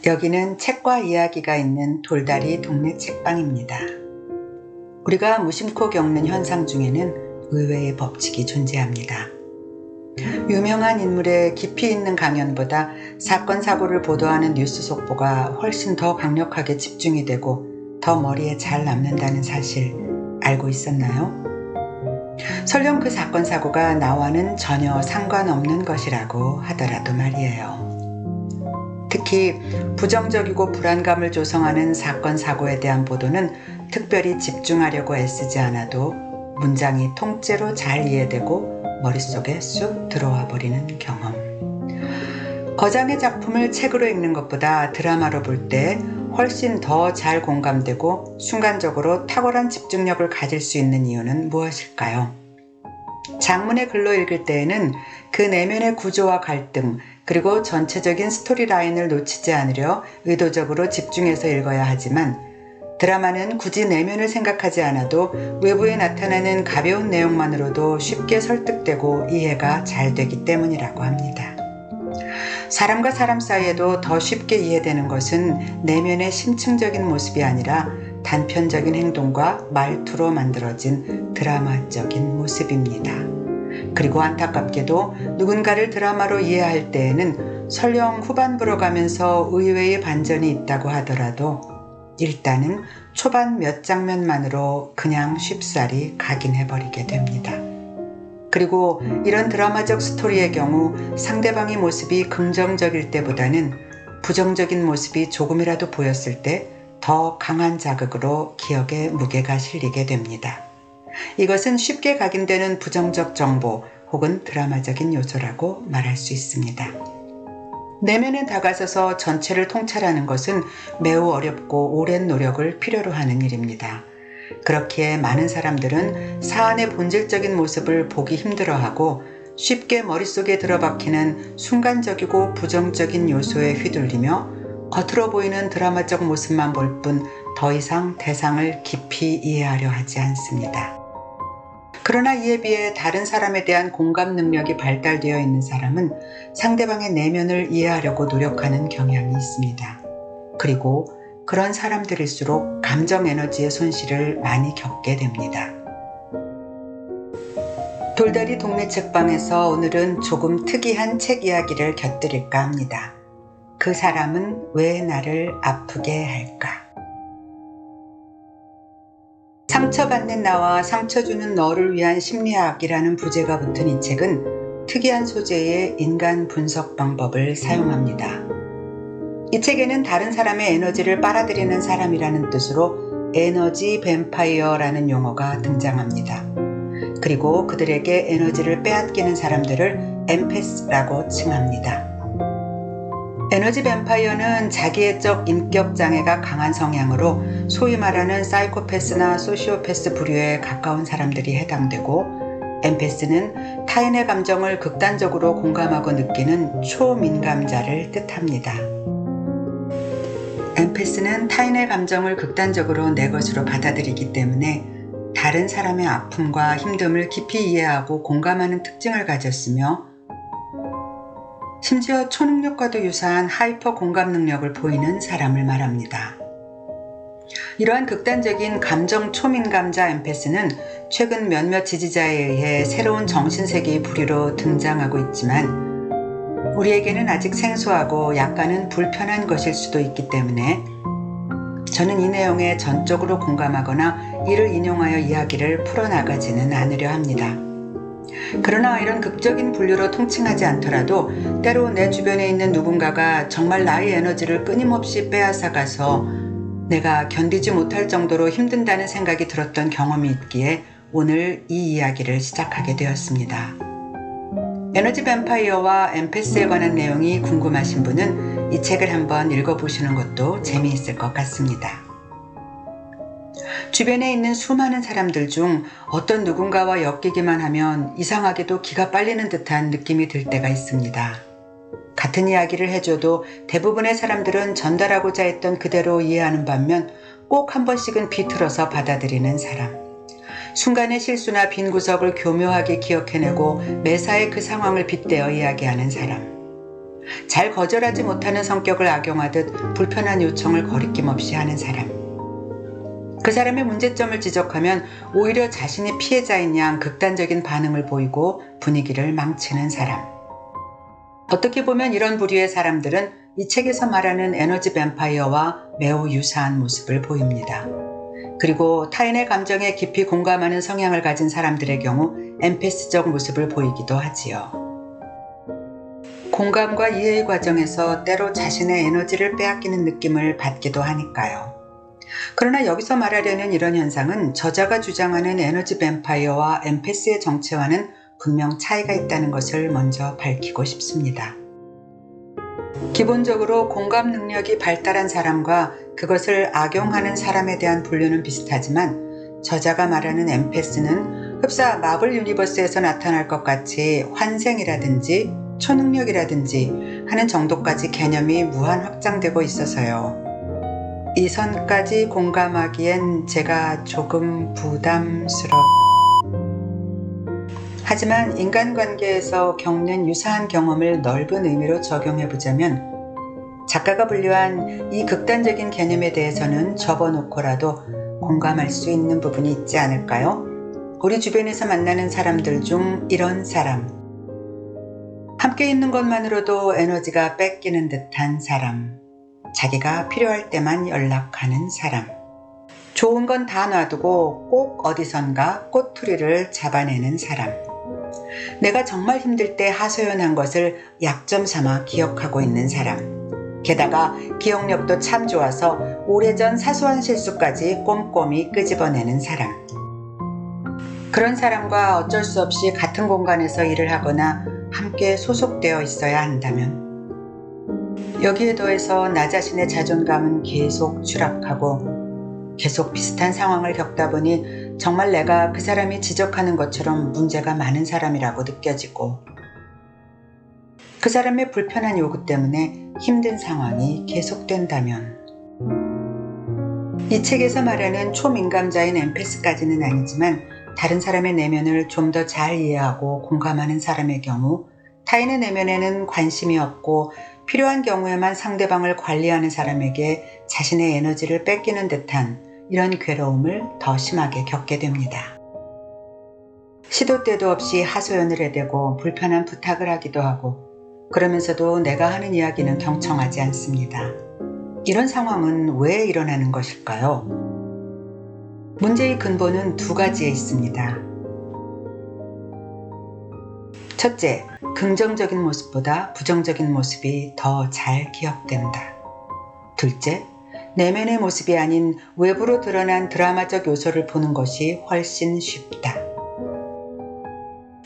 여기는 책과 이야기가 있는 돌다리 동네 책방입니다. 우리가 무심코 겪는 현상 중에는 의외의 법칙이 존재합니다. 유명한 인물의 깊이 있는 강연보다 사건 사고를 보도하는 뉴스 속보가 훨씬 더 강력하게 집중이 되고 더 머리에 잘 남는다는 사실 알고 있었나요? 설령 그 사건 사고가 나와는 전혀 상관없는 것이라고 하더라도 말이에요. 특히 부정적이고 불안감을 조성하는 사건 사고에 대한 보도는 특별히 집중하려고 애쓰지 않아도 문장이 통째로 잘 이해되고 머릿속에 쑥 들어와 버리는 경험. 거장의 작품을 책으로 읽는 것보다 드라마로 볼 때 훨씬 더 잘 공감되고 순간적으로 탁월한 집중력을 가질 수 있는 이유는 무엇일까요? 장문의 글로 읽을 때에는 그 내면의 구조와 갈등, 그리고 전체적인 스토리라인을 놓치지 않으려 의도적으로 집중해서 읽어야 하지만 드라마는 굳이 내면을 생각하지 않아도 외부에 나타나는 가벼운 내용만으로도 쉽게 설득되고 이해가 잘 되기 때문이라고 합니다. 사람과 사람 사이에도 더 쉽게 이해되는 것은 내면의 심층적인 모습이 아니라 단편적인 행동과 말투로 만들어진 드라마적인 모습입니다. 그리고 안타깝게도 누군가를 드라마로 이해할 때에는 설령 후반부로 가면서 의외의 반전이 있다고 하더라도 일단은 초반 몇 장면만으로 그냥 쉽사리 각인해버리게 됩니다. 그리고 이런 드라마적 스토리의 경우 상대방의 모습이 긍정적일 때보다는 부정적인 모습이 조금이라도 보였을 때 더 강한 자극으로 기억에 무게가 실리게 됩니다. 이것은 쉽게 각인되는 부정적 정보 혹은 드라마적인 요소라고 말할 수 있습니다. 내면에 다가서서 전체를 통찰하는 것은 매우 어렵고 오랜 노력을 필요로 하는 일입니다. 그렇기에 많은 사람들은 사안의 본질적인 모습을 보기 힘들어하고 쉽게 머릿속에 들어박히는 순간적이고 부정적인 요소에 휘둘리며 겉으로 보이는 드라마적 모습만 볼 뿐 더 이상 대상을 깊이 이해하려 하지 않습니다. 그러나 이에 비해 다른 사람에 대한 공감 능력이 발달되어 있는 사람은 상대방의 내면을 이해하려고 노력하는 경향이 있습니다. 그리고 그런 사람들일수록 감정 에너지의 손실을 많이 겪게 됩니다. 돌다리 동네 책방에서 오늘은 조금 특이한 책 이야기를 곁들일까 합니다. 그 사람은 왜 나를 아프게 할까? 상처받는 나와 상처 주는 너를 위한 심리학이라는 부제가 붙은 이 책은 특이한 소재의 인간 분석 방법을 사용합니다. 이 책에는 다른 사람의 에너지를 빨아들이는 사람이라는 뜻으로 에너지 뱀파이어라는 용어가 등장합니다. 그리고 그들에게 에너지를 빼앗기는 사람들을 엠패스라고 칭합니다. 에너지 뱀파이어는 자기애적 인격 장애가 강한 성향으로 소위 말하는 사이코패스나 소시오패스 부류에 가까운 사람들이 해당되고, 엠패스는 타인의 감정을 극단적으로 공감하고 느끼는 초민감자를 뜻합니다. 엠패스는 타인의 감정을 극단적으로 내 것으로 받아들이기 때문에 다른 사람의 아픔과 힘듦을 깊이 이해하고 공감하는 특징을 가졌으며 심지어 초능력과도 유사한 하이퍼 공감 능력을 보이는 사람을 말합니다. 이러한 극단적인 감정 초민감자 엠패스는 최근 몇몇 지지자에 의해 새로운 정신세계의 부류로 등장하고 있지만 우리에게는 아직 생소하고 약간은 불편한 것일 수도 있기 때문에 저는 이 내용에 전적으로 공감하거나 이를 인용하여 이야기를 풀어나가지는 않으려 합니다. 그러나 이런 극적인 분류로 통칭하지 않더라도 때로 내 주변에 있는 누군가가 정말 나의 에너지를 끊임없이 빼앗아가서 내가 견디지 못할 정도로 힘든다는 생각이 들었던 경험이 있기에 오늘 이 이야기를 시작하게 되었습니다. 에너지 뱀파이어와 엠패스에 관한 내용이 궁금하신 분은 이 책을 한번 읽어보시는 것도 재미있을 것 같습니다. 주변에 있는 수많은 사람들 중 어떤 누군가와 엮이기만 하면 이상하게도 기가 빨리는 듯한 느낌이 들 때가 있습니다. 같은 이야기를 해줘도 대부분의 사람들은 전달하고자 했던 그대로 이해하는 반면 꼭 한 번씩은 비틀어서 받아들이는 사람. 순간의 실수나 빈 구석을 교묘하게 기억해내고 매사에 그 상황을 빗대어 이야기하는 사람. 잘 거절하지 못하는 성격을 악용하듯 불편한 요청을 거리낌 없이 하는 사람. 그 사람의 문제점을 지적하면 오히려 자신이 피해자인 양 극단적인 반응을 보이고 분위기를 망치는 사람. 어떻게 보면 이런 부류의 사람들은 이 책에서 말하는 에너지 뱀파이어와 매우 유사한 모습을 보입니다. 그리고 타인의 감정에 깊이 공감하는 성향을 가진 사람들의 경우 엠패스적 모습을 보이기도 하지요. 공감과 이해의 과정에서 때로 자신의 에너지를 빼앗기는 느낌을 받기도 하니까요. 그러나 여기서 말하려는 이런 현상은 저자가 주장하는 에너지 뱀파이어와 엠패스의 정체와는 분명 차이가 있다는 것을 먼저 밝히고 싶습니다. 기본적으로 공감 능력이 발달한 사람과 그것을 악용하는 사람에 대한 분류는 비슷하지만 저자가 말하는 엠패스는 흡사 마블 유니버스에서 나타날 것 같이 환생이라든지 초능력이라든지 하는 정도까지 개념이 무한 확장되고 있어서요. 이 선까지 공감하기엔 제가 조금 하지만 인간관계에서 겪는 유사한 경험을 넓은 의미로 적용해보자면 작가가 분류한 이 극단적인 개념에 대해서는 접어놓고라도 공감할 수 있는 부분이 있지 않을까요? 우리 주변에서 만나는 사람들 중 이런 사람, 함께 있는 것만으로도 에너지가 뺏기는 듯한 사람, 자기가 필요할 때만 연락하는 사람, 좋은 건 다 놔두고 꼭 어디선가 꼬투리를 잡아내는 사람, 내가 정말 힘들 때 하소연한 것을 약점 삼아 기억하고 있는 사람, 게다가 기억력도 참 좋아서 오래전 사소한 실수까지 꼼꼼히 끄집어내는 사람. 그런 사람과 어쩔 수 없이 같은 공간에서 일을 하거나 함께 소속되어 있어야 한다면 여기에 더해서 나 자신의 자존감은 계속 추락하고 계속 비슷한 상황을 겪다 보니 정말 내가 그 사람이 지적하는 것처럼 문제가 많은 사람이라고 느껴지고 그 사람의 불편한 요구 때문에 힘든 상황이 계속된다면 이 책에서 말하는 초민감자인 엠패스까지는 아니지만 다른 사람의 내면을 좀 더 잘 이해하고 공감하는 사람의 경우 타인의 내면에는 관심이 없고 필요한 경우에만 상대방을 관리하는 사람에게 자신의 에너지를 뺏기는 듯한 이런 괴로움을 더 심하게 겪게 됩니다. 시도 때도 없이 하소연을 해대고 불편한 부탁을 하기도 하고 그러면서도 내가 하는 이야기는 경청하지 않습니다. 이런 상황은 왜 일어나는 것일까요? 문제의 근본은 두 가지에 있습니다. 첫째, 긍정적인 모습보다 부정적인 모습이 더 잘 기억된다. 둘째, 내면의 모습이 아닌 외부로 드러난 드라마적 요소를 보는 것이 훨씬 쉽다.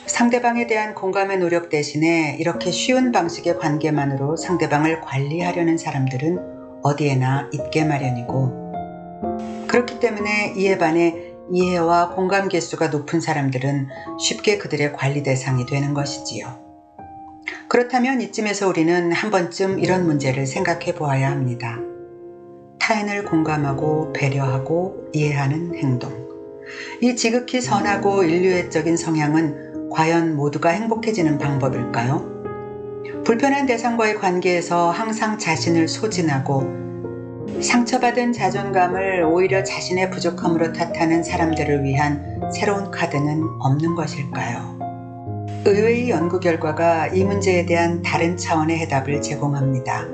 상대방에 대한 공감의 노력 대신에 이렇게 쉬운 방식의 관계만으로 상대방을 관리하려는 사람들은 어디에나 있게 마련이고 그렇기 때문에 이에 반해 이해와 공감 개수가 높은 사람들은 쉽게 그들의 관리 대상이 되는 것이지요. 그렇다면 이쯤에서 우리는 한 번쯤 이런 문제를 생각해 보아야 합니다. 타인을 공감하고 배려하고 이해하는 행동. 이 지극히 선하고 인류애적인 성향은 과연 모두가 행복해지는 방법일까요? 불편한 대상과의 관계에서 항상 자신을 소진하고 상처받은 자존감을 오히려 자신의 부족함으로 탓하는 사람들을 위한 새로운 카드는 없는 것일까요? 의외의 연구 결과가 이 문제에 대한 다른 차원의 해답을 제공합니다.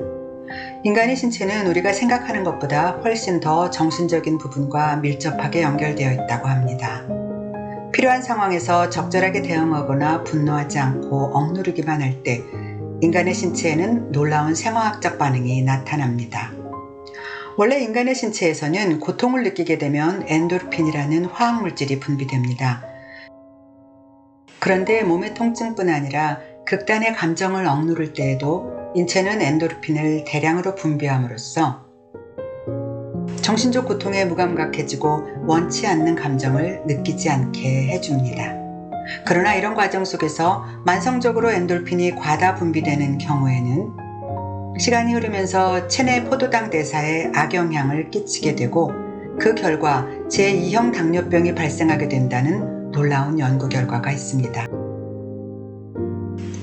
인간의 신체는 우리가 생각하는 것보다 훨씬 더 정신적인 부분과 밀접하게 연결되어 있다고 합니다. 필요한 상황에서 적절하게 대응하거나 분노하지 않고 억누르기만 할 때 인간의 신체에는 놀라운 생화학적 반응이 나타납니다. 원래 인간의 신체에서는 고통을 느끼게 되면 엔도르핀이라는 화학물질이 분비됩니다. 그런데 몸의 통증뿐 아니라 극단의 감정을 억누를 때에도 인체는 엔도르핀을 대량으로 분비함으로써 정신적 고통에 무감각해지고 원치 않는 감정을 느끼지 않게 해줍니다. 그러나 이런 과정 속에서 만성적으로 엔돌핀이 과다 분비되는 경우에는 시간이 흐르면서 체내 포도당 대사에 악영향을 끼치게 되고 그 결과 제2형 당뇨병이 발생하게 된다는 놀라운 연구 결과가 있습니다.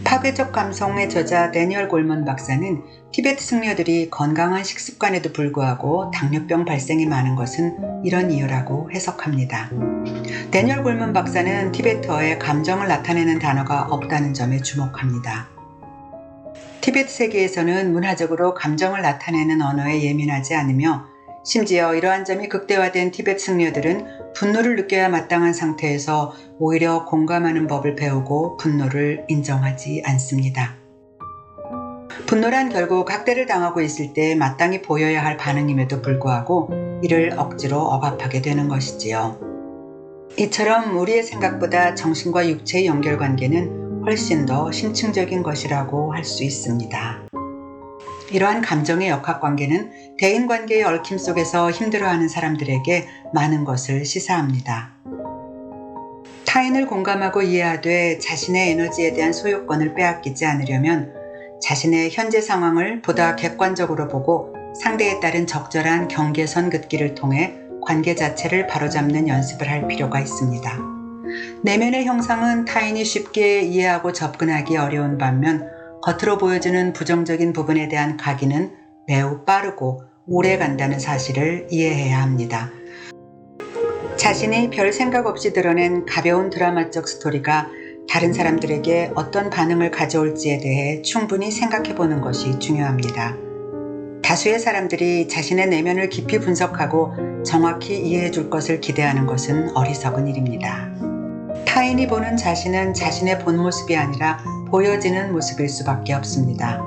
파괴적 감성의 저자 데니얼 골먼 박사는 티베트 승려들이 건강한 식습관에도 불구하고 당뇨병 발생이 많은 것은 이런 이유라고 해석합니다. 데니얼 골먼 박사는 티베트어에 감정을 나타내는 단어가 없다는 점에 주목합니다. 티베트 세계에서는 문화적으로 감정을 나타내는 언어에 예민하지 않으며 심지어 이러한 점이 극대화된 티베트 승려들은 분노를 느껴야 마땅한 상태에서 오히려 공감하는 법을 배우고 분노를 인정하지 않습니다. 분노란 결국 학대를 당하고 있을 때 마땅히 보여야 할 반응임에도 불구하고 이를 억지로 억압하게 되는 것이지요. 이처럼 우리의 생각보다 정신과 육체의 연결관계는 훨씬 더 심층적인 것이라고 할 수 있습니다. 이러한 감정의 역학관계는 대인관계의 얽힘 속에서 힘들어하는 사람들에게 많은 것을 시사합니다. 타인을 공감하고 이해하되 자신의 에너지에 대한 소유권을 빼앗기지 않으려면 자신의 현재 상황을 보다 객관적으로 보고 상대에 따른 적절한 경계선 긋기를 통해 관계 자체를 바로잡는 연습을 할 필요가 있습니다. 내면의 형상은 타인이 쉽게 이해하고 접근하기 어려운 반면 겉으로 보여주는 부정적인 부분에 대한 각인은 매우 빠르고 오래 간다는 사실을 이해해야 합니다. 자신이 별 생각 없이 드러낸 가벼운 드라마적 스토리가 다른 사람들에게 어떤 반응을 가져올지에 대해 충분히 생각해보는 것이 중요합니다. 다수의 사람들이 자신의 내면을 깊이 분석하고 정확히 이해해줄 것을 기대하는 것은 어리석은 일입니다. 타인이 보는 자신은 자신의 본 모습이 아니라 보여지는 모습일 수밖에 없습니다.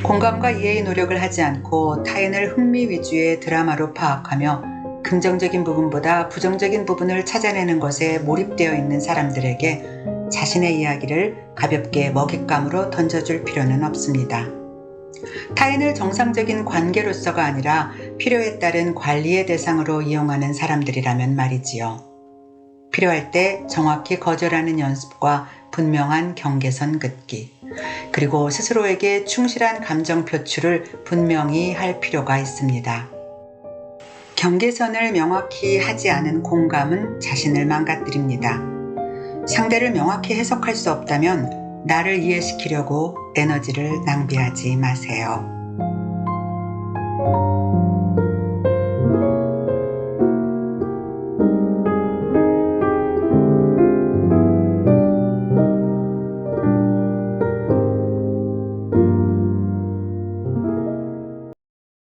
공감과 이해의 노력을 하지 않고 타인을 흥미 위주의 드라마로 파악하며 긍정적인 부분보다 부정적인 부분을 찾아내는 것에 몰입되어 있는 사람들에게 자신의 이야기를 가볍게 먹잇감으로 던져줄 필요는 없습니다. 타인을 정상적인 관계로서가 아니라 필요에 따른 관리의 대상으로 이용하는 사람들이라면 말이지요. 필요할 때 정확히 거절하는 연습과 분명한 경계선 긋기, 그리고 스스로에게 충실한 감정 표출을 분명히 할 필요가 있습니다. 경계선을 명확히 하지 않은 공감은 자신을 망가뜨립니다. 상대를 명확히 해석할 수 없다면 나를 이해시키려고 에너지를 낭비하지 마세요.